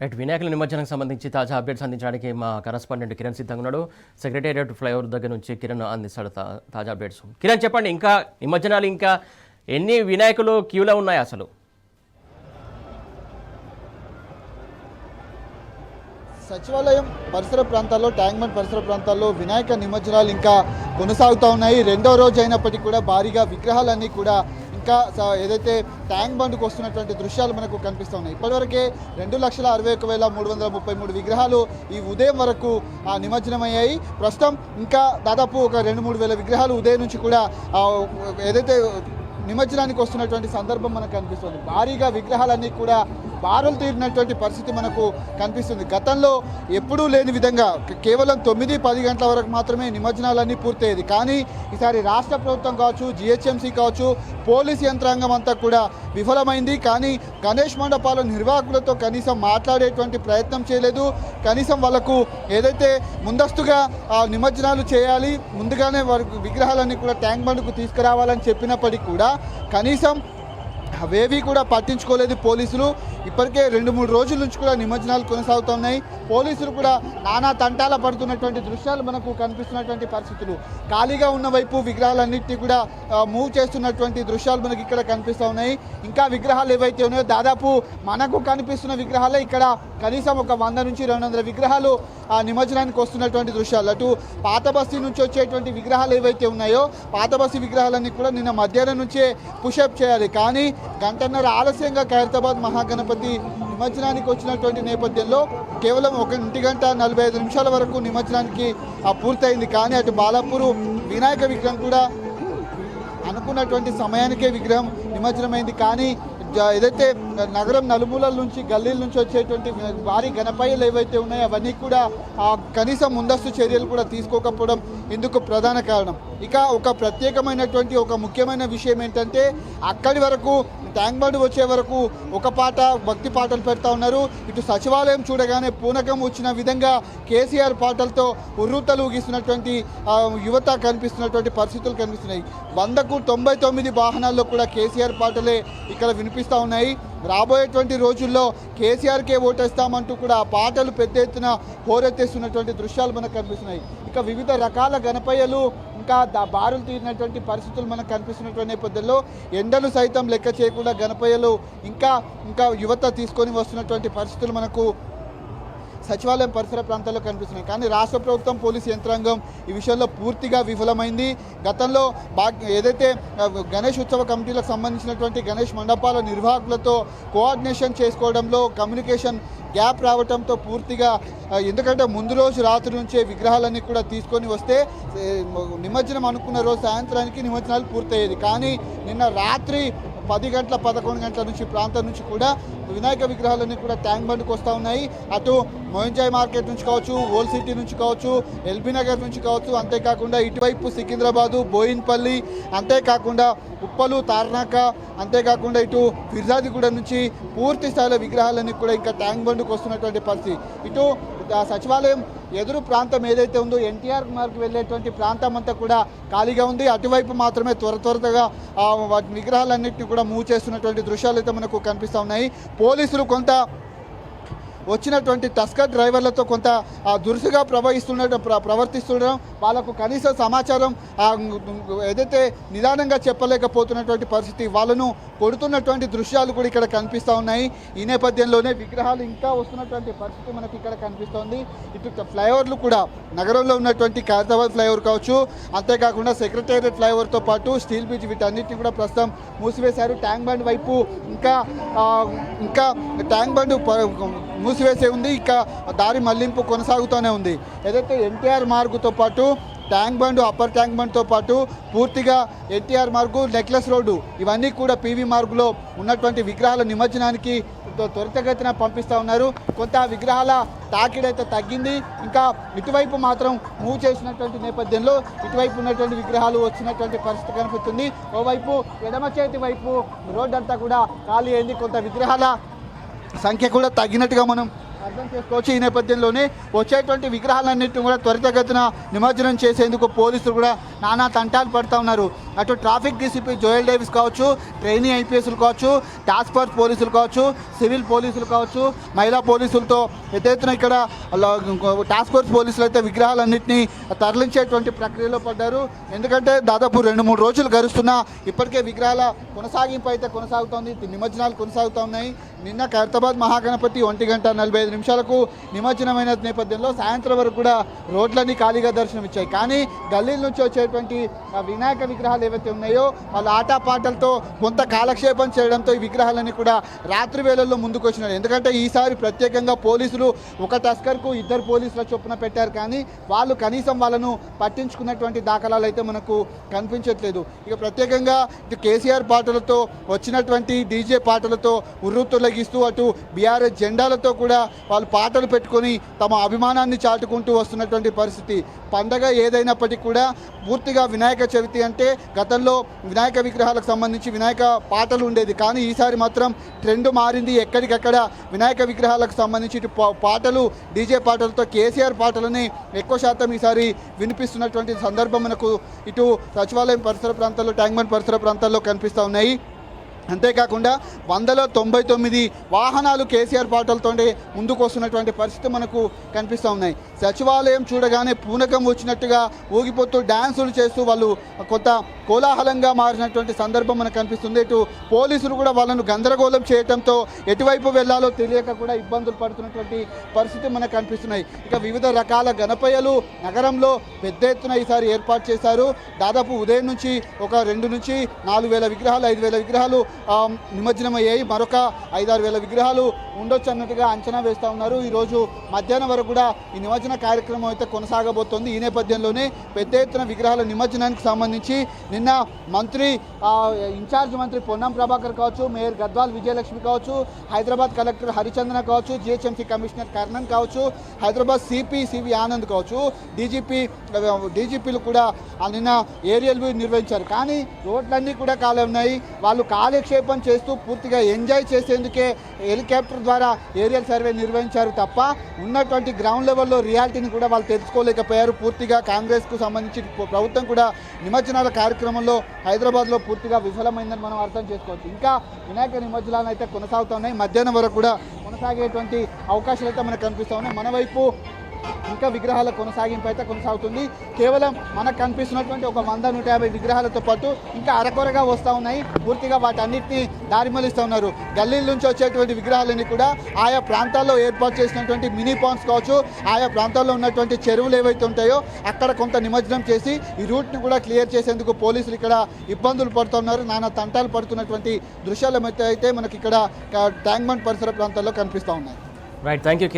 Right వినాయకుల నిమజ్జనానికి సంబంధించి తాజా అప్డేట్స్ అందించడానికి మా కరస్పాండెంట్ కిరణ్ సిద్ధంగా ఉన్నాడు. సెక్రటేరియట్ ఫ్లైఓవర్ దగ్గర నుంచి కిరణ్ అందిస్తాడు తాజా అప్డేట్స్. కిరణ్ చెప్పండి, ఇంకా నిమజ్జనాలు ఇంకా ఎన్ని వినాయకులు క్యూలో ఉన్నాయి అసలు? సచివాలయం పరిసర ప్రాంతాల్లో, ట్యాంక్బండ్ పరిసర ప్రాంతాల్లో వినాయక నిమజ్జనాలు ఇంకా కొనసాగుతూ ఉన్నాయి. రెండో రోజు అయినప్పటికీ కూడా భారీగా విగ్రహాలన్నీ కూడా ఇంకా ఏదైతే ట్యాంక్ బండ్కు వస్తున్నటువంటి దృశ్యాలు మనకు కనిపిస్తున్నాయి. ఇప్పటివరకే 2,61,333 విగ్రహాలు ఈ ఉదయం వరకు నిమజ్జనమయ్యాయి. ప్రస్తుతం ఇంకా దాదాపు ఒక 2-3 వేల విగ్రహాలు ఉదయం నుంచి కూడా ఏదైతే నిమజ్జనానికి వస్తున్నటువంటి సందర్భం మనకు కనిపిస్తుంది. భారీగా విగ్రహాలన్నీ కూడా బారులు తీరినటువంటి పరిస్థితి మనకు కనిపిస్తుంది. గతంలో ఎప్పుడూ లేని విధంగా కేవలం 9-10 గంటల వరకు మాత్రమే నిమజ్జనాలన్నీ పూర్తయ్యేది. కానీ ఈసారి రాష్ట్ర ప్రభుత్వం కావచ్చు, జిహెచ్ఎంసీ కావచ్చు, పోలీస్ యంత్రాంగం అంతా కూడా విఫలమైంది. కానీ గణేష్ మండపాల నిర్వాహకులతో కనీసం మాట్లాడేటువంటి ప్రయత్నం చేయలేదు. కనీసం వాళ్ళకు ఏదైతే ముందస్తుగా నిమజ్జనాలు చేయాలి, ముందుగానే వారికి విగ్రహాలన్నీ కూడా ట్యాంక్ బండ్కు తీసుకురావాలని చెప్పినప్పటికీ కూడా కనీసం అవేవి కూడా పట్టించుకోలేదు పోలీసులు. ఇప్పటికే 2-3 రోజుల నుంచి కూడా నిమజ్జనాలు కొనసాగుతున్నాయి. పోలీసులు కూడా నానా తంటాల పడుతున్నటువంటి దృశ్యాలు మనకు కనిపిస్తున్నటువంటి పరిస్థితులు. ఖాళీగా ఉన్న వైపు విగ్రహాలన్నింటినీ కూడా మూవ్ చేస్తున్నటువంటి దృశ్యాలు మనకి ఇక్కడ కనిపిస్తూ ఉన్నాయి. ఇంకా విగ్రహాలు ఏవైతే ఉన్నాయో దాదాపు మనకు కనిపిస్తున్న విగ్రహాలే ఇక్కడ కనీసం ఒక 100 నుంచి 200 విగ్రహాలు నిమజ్జనానికి వస్తున్నటువంటి దృశ్యాలు. అటు పాత బస్తీ నుంచి వచ్చేటువంటి విగ్రహాలు ఏవైతే ఉన్నాయో పాత బస్తీ విగ్రహాలన్నీ కూడా నిన్న మధ్యాహ్నం నుంచే పుషప్ చేయాలి. కానీ గంటన్నర ఆలస్యంగా ఖైరతాబాద్ మహాగణపతి నిమజ్జనానికి వచ్చినటువంటి నేపథ్యంలో కేవలం 1 గంట 45 నిమిషాల వరకు నిమజ్జనానికి పూర్తయింది. కానీ అటు బాలాపూర్ వినాయక విగ్రహం కూడా అనుకున్నటువంటి సమయానికే విగ్రహం నిమజ్జనమైంది. కానీ ఏదైతే నగరం నలుమూలల నుంచి, గల్లీల నుంచి వచ్చేటువంటి భారీ గణపయ్యలు ఏవైతే ఉన్నాయో అవన్నీ కూడా కనీసం ముందస్తు చర్యలు కూడా తీసుకోకపోవడం ఇందుకు ప్రధాన కారణం. ఇక ఒక ప్రత్యేకమైనటువంటి ఒక ముఖ్యమైన విషయం ఏంటంటే అక్కడి వరకు ట్యాంక్ బండ్ వచ్చే వరకు ఒక పాట భక్తి పాటలు పెడతా ఉన్నారు. ఇటు సచివాలయం చూడగానే పూనకం వచ్చిన విధంగా కేసీఆర్ పాటలతో ఉర్రూతలు ఊగిస్తున్నటువంటి యువత కనిపిస్తున్నటువంటి పరిస్థితులు కనిపిస్తున్నాయి. 100కు 99 వాహనాల్లో కూడా కేసీఆర్ పాటలే ఇక్కడ వినిపిస్తూ ఉన్నాయి. రాబోయేటువంటి రోజుల్లో కేసీఆర్కే ఓటేస్తామంటూ కూడా ఆ పాటలు పెద్ద ఎత్తున హోరెత్తేస్తున్నటువంటి దృశ్యాలు మనకు కనిపిస్తున్నాయి. ఇక వివిధ రకాల గణపయ్యలు ఇంకా బారులు తీరినటువంటి పరిస్థితులు మనకు కనిపిస్తున్నటువంటి నేపథ్యంలో ఎండలు సైతం లెక్క చేయకుండా గణపయ్యలు ఇంకా యువత తీసుకొని వస్తున్నటువంటి పరిస్థితులు మనకు సచివాలయం పరిసర ప్రాంతాల్లో కనిపిస్తున్నాయి. కానీ రాష్ట్ర ప్రభుత్వం, పోలీసు యంత్రాంగం ఈ విషయంలో పూర్తిగా విఫలమైంది. గతంలో ఏదైతే గణేష్ ఉత్సవ కమిటీలకు సంబంధించినటువంటి గణేష్ మండపాల నిర్వాహకులతో కోఆర్డినేషన్ చేసుకోవడంలో కమ్యూనికేషన్ గ్యాప్ రావడంతో పూర్తిగా, ఎందుకంటే ముందు రోజు రాత్రి నుంచే విగ్రహాలన్నీ కూడా తీసుకొని వస్తే నిమజ్జనం అనుకున్న రోజు సాయంత్రానికి నిమజ్జనాలు పూర్తయ్యేది. కానీ నిన్న రాత్రి 10 గంటల 11 గంటల నుంచి ప్రాంతం నుంచి కూడా వినాయక విగ్రహాలన్నీ కూడా ట్యాంక్ బండ్కి వస్తూ ఉన్నాయి. అటు మోయింజాయ్ మార్కెట్ నుంచి కావచ్చు, ఓల్డ్ సిటీ నుంచి కావచ్చు, ఎల్బీ నగర్ నుంచి కావచ్చు, అంతేకాకుండా ఇటువైపు సికింద్రాబాదు, బోయిన్పల్లి, అంతేకాకుండా ఉప్పలు, తార్నాక, అంతేకాకుండా ఇటు ఫిర్జాదిగూడ నుంచి పూర్తి స్థాయిలో విగ్రహాలన్నీ కూడా ఇంకా ట్యాంక్ బండ్కి వస్తున్నటువంటి పరిస్థితి. ఇటు సచివాలయం ఎదురు ప్రాంతం ఏదైతే ఉందో ఎన్టీఆర్ మార్గ్ వెళ్ళేటువంటి ప్రాంతం అంతా కూడా ఖాళీగా ఉంది. అటువైపు మాత్రమే త్వరగా వాటి విగ్రహాలన్నింటినీ కూడా మూవ్ చేస్తున్నటువంటి దృశ్యాలు అయితే మనకు కనిపిస్తూ ఉన్నాయి. పోలీసులు కొంత వచ్చినటువంటి టస్కర్ డ్రైవర్లతో కొంత దురుసుగా ప్రవర్తిస్తుండడం, వాళ్ళకు కనీస సమాచారం ఏదైతే నిదానంగా చెప్పలేకపోతున్నటువంటి పరిస్థితి, వాళ్ళను కొడుతున్నటువంటి దృశ్యాలు కూడా ఇక్కడ కనిపిస్తూ ఉన్నాయి. ఈ నేపథ్యంలోనే విగ్రహాలు ఇంకా వస్తున్నటువంటి పరిస్థితి మనకి ఇక్కడ కనిపిస్తోంది. ఇటు ఫ్లైఓవర్లు కూడా నగరంలో ఉన్నటువంటి ఖైరతాబాద్ ఫ్లైఓవర్ కావచ్చు, అంతేకాకుండా సెక్రటేరియట్ ఫ్లైఓవర్తో పాటు స్టీల్ బ్రిడ్జ్, వీటన్నిటిని కూడా ప్రస్తుతం మూసివేశారు. ట్యాంక్ బండ్ వైపు ఇంకా ట్యాంక్ బండ్ మూసివేసే ఉంది. ఇక దారి మళ్లింపు కొనసాగుతూనే ఉంది. ఏదైతే ఎన్టీఆర్ మార్గుతో పాటు ట్యాంక్ బండ్, అప్పర్ ట్యాంక్ బండ్తో పాటు పూర్తిగా ఎన్టీఆర్ మార్గు, నెక్లెస్ రోడ్డు, ఇవన్నీ కూడా పీవీ మార్గులో ఉన్నటువంటి విగ్రహాల నిమజ్జనానికి త్వరితగతిన పంపిస్తూ ఉన్నారు. కొంత విగ్రహాల తాకిడైతే తగ్గింది. ఇంకా ఇటువైపు మాత్రం మూవ్ చేసినటువంటి నేపథ్యంలో ఇటువైపు ఉన్నటువంటి విగ్రహాలు వచ్చినటువంటి పరిస్థితి కనిపిస్తుంది. ఓవైపు ఎడమ చేతి వైపు రోడ్డు అంతా కూడా ఖాళీ అయింది. కొంత విగ్రహాల సంఖ్య కూడా తగ్గినట్టుగా మనం అర్థం చేసుకోవచ్చు. ఈ నేపథ్యంలోనే వచ్చేటువంటి విగ్రహాలన్నింటినీ కూడా త్వరితగతిన నిమజ్జనం చేసేందుకు పోలీసులు కూడా నానా తంటాలు పడుతూ ఉన్నారు. అటు ట్రాఫిక్ డీసీపీ జోయల్ డేవిస్ కావచ్చు, ట్రైనీ ఐపీఎస్లు కావచ్చు, టాస్క్ ఫోర్స్ పోలీసులు కావచ్చు, సివిల్ పోలీసులు కావచ్చు, మహిళా పోలీసులతో ఎత్తెత్తున ఇక్కడ టాస్క్ ఫోర్స్ పోలీసులు అయితే విగ్రహాలన్నింటినీ తరలించేటువంటి ప్రక్రియలో పడ్డారు. ఎందుకంటే దాదాపు 2-3 రోజులు గడుస్తున్నా ఇప్పటికే విగ్రహాల కొనసాగింపు అయితే కొనసాగుతోంది, నిమజ్జనాలు కొనసాగుతూ ఉన్నాయి. నిన్న ఖైరతాబాద్ మహాగణపతి 1:45 నిమజ్జనమైన నేపథ్యంలో సాయంత్రం వరకు కూడా రోడ్లన్నీ ఖాళీగా దర్శనమిచ్చాయి. కానీ గల్లీల నుంచి వచ్చేటువంటి వినాయక విగ్రహాలు ఏవైతే ఉన్నాయో వాళ్ళ ఆటపాటలతో కొంత కాలక్షేపం చేయడంతో ఈ విగ్రహాలన్నీ కూడా రాత్రి వేళల్లో ముందుకు వచ్చినాయి. ఎందుకంటే ఈసారి ప్రత్యేకంగా పోలీసులు ఒక టస్కర్కు 2 పోలీసుల చొప్పున పెట్టారు, కానీ వాళ్ళు కనీసం వాళ్ళను పట్టించుకున్నటువంటి దాఖలాలు అయితే మనకు కనిపించట్లేదు. ఇక ప్రత్యేకంగా ఇటు కేసీఆర్ పాటలతో వచ్చినటువంటి డీజే పాటలతో ఉర్రూతులగిస్తూ అటు బీఆర్ఎస్ జెండాలతో కూడా వాళ్ళు పాటలు పెట్టుకొని తమ అభిమానాన్ని చాటుకుంటూ వస్తున్నటువంటి పరిస్థితి. పండగ ఏదైనప్పటికీ కూడా పూర్తిగా వినాయక చవితి అంటే గతంలో వినాయక విగ్రహాలకు సంబంధించి వినాయక పాటలు ఉండేది, కానీ ఈసారి మాత్రం ట్రెండ్ మారింది. ఎక్కడికక్కడ వినాయక విగ్రహాలకు సంబంధించి ఇటు పాటలు డీజే పాటలతో కేసీఆర్ పాటలని ఎక్కువ శాతం ఈసారి వినిపిస్తున్నటువంటి సందర్భం మనకు ఇటు సచివాలయం పరిసర ప్రాంతాల్లో, ట్యాంక్ బండ్ పరిసర ప్రాంతాల్లో కనిపిస్తూ ఉన్నాయి. అంతేకాకుండా 199 వాహనాలు కేసీఆర్ పాటలతోనే ముందుకు వస్తున్నటువంటి పరిస్థితి మనకు కనిపిస్తూ ఉన్నాయి. సచివాలయం చూడగానే పూనకం వచ్చినట్టుగా ఊగిపోతూ డ్యాన్సులు చేస్తూ వాళ్ళు కొంత కోలాహలంగా మారినటువంటి సందర్భం మనకు కనిపిస్తుంది. ఇటు పోలీసులు కూడా వాళ్ళను గందరగోళం చేయడంతో ఎటువైపు వెళ్లాలో తెలియక కూడా ఇబ్బందులు పడుతున్నటువంటి పరిస్థితి మనకు కనిపిస్తున్నాయి. ఇక వివిధ రకాల గణపయ్యలు నగరంలో పెద్ద ఎత్తున ఈసారి ఏర్పాటు చేశారు. దాదాపు ఉదయం నుంచి ఒక 2 నుంచి 4 వేల విగ్రహాలు, 5 వేల విగ్రహాలు నిమజ్జనమయ్యాయి. మరొక 5-6 వేల విగ్రహాలు ఉండొచ్చు అన్నట్టుగా అంచనా వేస్తూ ఉన్నారు. ఈరోజు మధ్యాహ్నం వరకు కూడా ఈ నిమజ్జన కార్యక్రమం అయితే కొనసాగబోతోంది. ఈ నేపథ్యంలోనే పెద్ద ఎత్తున విగ్రహాల నిమజ్జనానికి సంబంధించి నిన్న మంత్రి ఇన్ఛార్జ్ మంత్రి పొన్నం ప్రభాకర్ కావచ్చు, మేయర్ గద్వాల్ విజయలక్ష్మి కావచ్చు, హైదరాబాద్ కలెక్టర్ హరిచందన కావచ్చు, జిహెచ్ఎంసీ కమిషనర్ కర్ణన్ కావచ్చు, హైదరాబాద్ సివి ఆనంద్ కావచ్చు, డీజీపీలు కూడా నిన్న ఏరియల్ వ్యూ నిర్వహించారు. కానీ రోడ్లన్నీ కూడా ఖాళీ ఉన్నాయి. వాళ్ళు కాలక్షేపం చేస్తూ పూర్తిగా ఎంజాయ్ చేసేందుకే హెలికాప్టర్ ద్వారా ఏరియల్ సర్వే నిర్వహించారు తప్ప ఉన్నటువంటి గ్రౌండ్ లెవెల్లో రియాలిటీని కూడా వాళ్ళు తెలుసుకోలేకపోయారు. పూర్తిగా కాంగ్రెస్కు సంబంధించి ప్రభుత్వం కూడా నిమజ్జనాల కార్యక్రమంలో హైదరాబాద్లో పూర్తిగా విఫలమైందని మనం అర్థం చేసుకోవచ్చు. ఇంకా వినాయక నిమజ్జనాలు అయితే కొనసాగుతున్నాయి. మధ్యాహ్నం వరకు కూడా కొనసాగేటువంటి అవకాశాలు అయితే మనకు కనిపిస్తూ ఉన్నాయి. మన వైపు ఇంకా విగ్రహాల కొనసాగింపు అయితే కొనసాగుతుంది. కేవలం మనకు కనిపిస్తున్నటువంటి ఒక 100-150 విగ్రహాలతో పాటు ఇంకా అరకొరగా వస్తూ ఉన్నాయి. పూర్తిగా వాటన్నిటిని దారిమలిస్తూ ఉన్నారు. గల్లీల నుంచి వచ్చేటువంటి విగ్రహాలన్నీ కూడా ఆయా ప్రాంతాల్లో ఏర్పాటు చేసినటువంటి మినీ పాండ్స్ కావచ్చు, ఆయా ప్రాంతాల్లో ఉన్నటువంటి చెరువులు ఏవైతే ఉంటాయో అక్కడ కొంత నిమజ్జనం చేసి ఈ రూట్ని కూడా క్లియర్ చేసేందుకు పోలీసులు ఇక్కడ ఇబ్బందులు పడుతున్నారు. నానా తంటాలు పడుతున్నటువంటి దృశ్యాలు అయితే మనకి ఇక్కడ ట్యాంక్ బండ్ పరిసర ప్రాంతాల్లో కనిపిస్తూ ఉన్నాయి. Right, thank you.